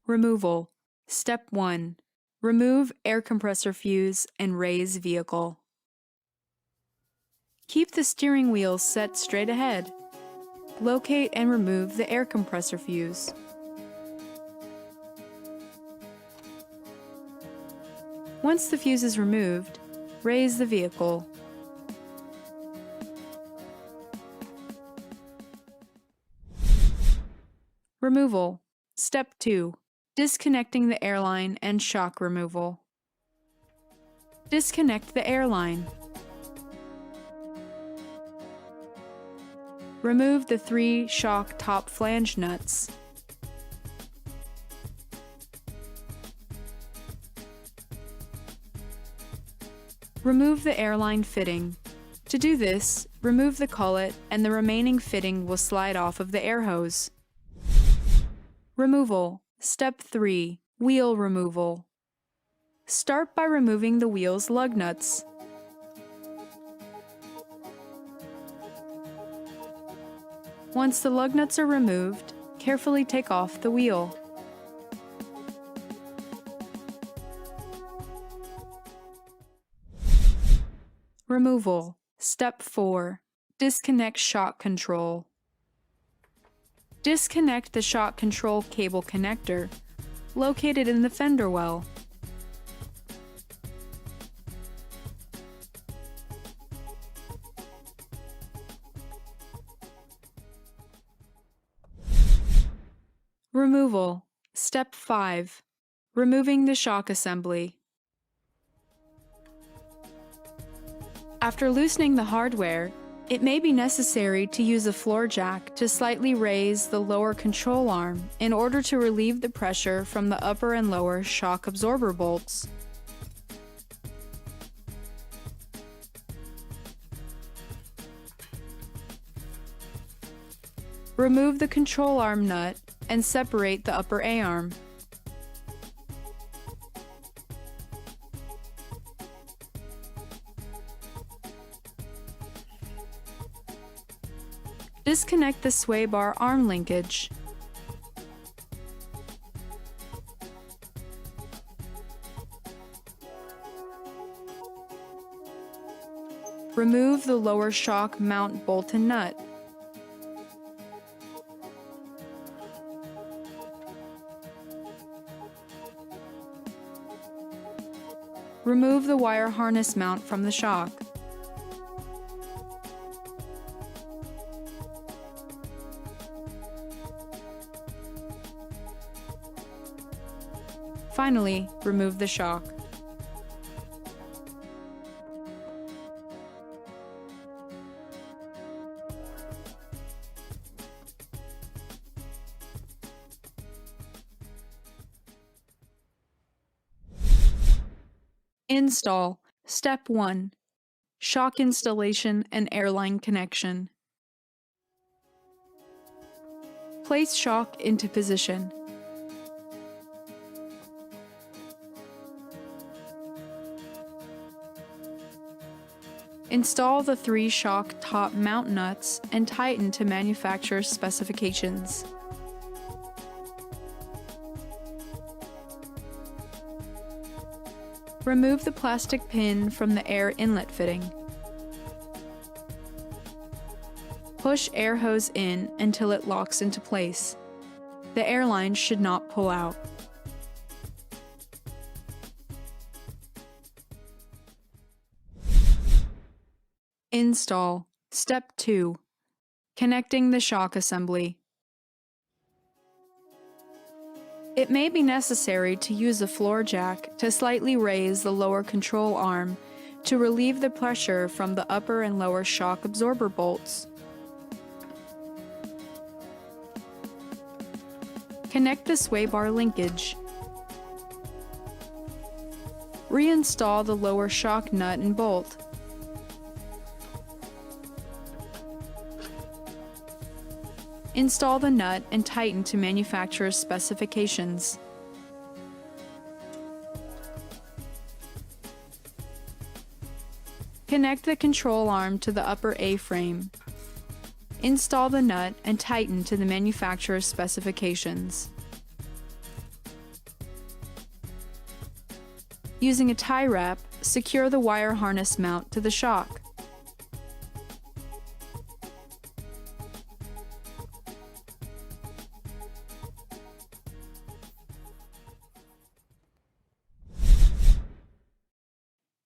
Removal. Step 1. Remove air compressor fuse and raise vehicle. Keep the steering wheel set straight ahead. Locate and remove the air compressor fuse. Once the fuse is removed, raise the vehicle. Removal. Step 2. Disconnecting the airline and shock removal. Disconnect the airline. Remove the 3 shock top flange nuts. Remove the airline fitting. To do this, remove the collet and the remaining fitting will slide off of the air hose. Removal. Step 3. Wheel removal. Start by removing the wheel's lug nuts. Once the lug nuts are removed, carefully take off the wheel. Removal. Step 4. Disconnect shock control. Disconnect the shock control cable connector, located in the fender well. Removal. Step 5. Removing the shock assembly. After loosening the hardware, it may be necessary to use a floor jack to slightly raise the lower control arm in order to relieve the pressure from the upper and lower shock absorber bolts. Remove the control arm nut and separate the upper A-arm. Disconnect the sway bar arm linkage. Remove the lower shock mount bolt and nut. Remove the wire harness mount from the shock. Finally, remove the shock. Install. Step 1. Shock installation and airline connection. Place shock into position. Install the 3 shock top mount nuts and tighten to manufacturer's specifications. Remove the plastic pin from the air inlet fitting. Push air hose in until it locks into place. The airline should not pull out. Install. Step 2. Connecting the shock assembly. It may be necessary to use a floor jack to slightly raise the lower control arm to relieve the pressure from the upper and lower shock absorber bolts. Connect the sway bar linkage. Reinstall the lower shock nut and bolt. Install the nut and tighten to manufacturer's specifications. Connect the control arm to the upper A-frame. Install the nut and tighten to the manufacturer's specifications. Using a tie wrap, secure the wire harness mount to the shock.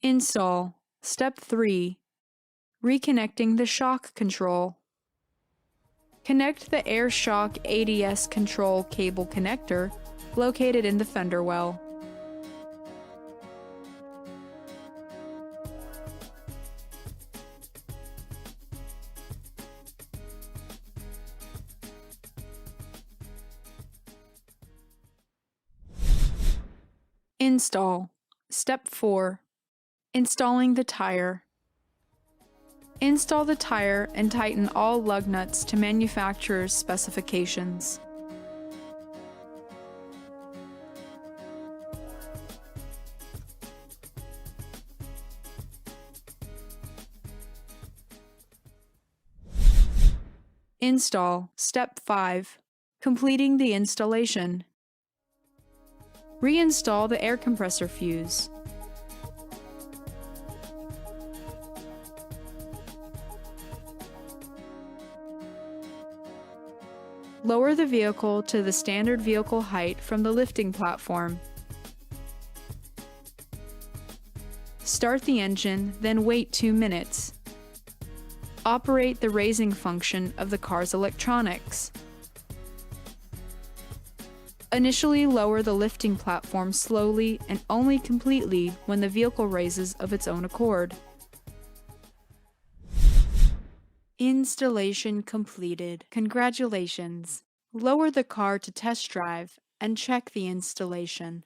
Install. Step 3. Reconnecting the shock control. Connect the air shock ADS control cable connector located in the fender well. Install. Step 4. Installing the tire. Install the tire and tighten all lug nuts to manufacturer's specifications. Install. Step 5. Completing the installation. Reinstall the air compressor fuse. Lower the vehicle to the standard vehicle height from the lifting platform. Start the engine, then wait 2 minutes. Operate the raising function of the car's electronics. Initially lower the lifting platform slowly and only completely when the vehicle raises of its own accord. Installation completed. Congratulations! Lower the car to test drive and check the installation.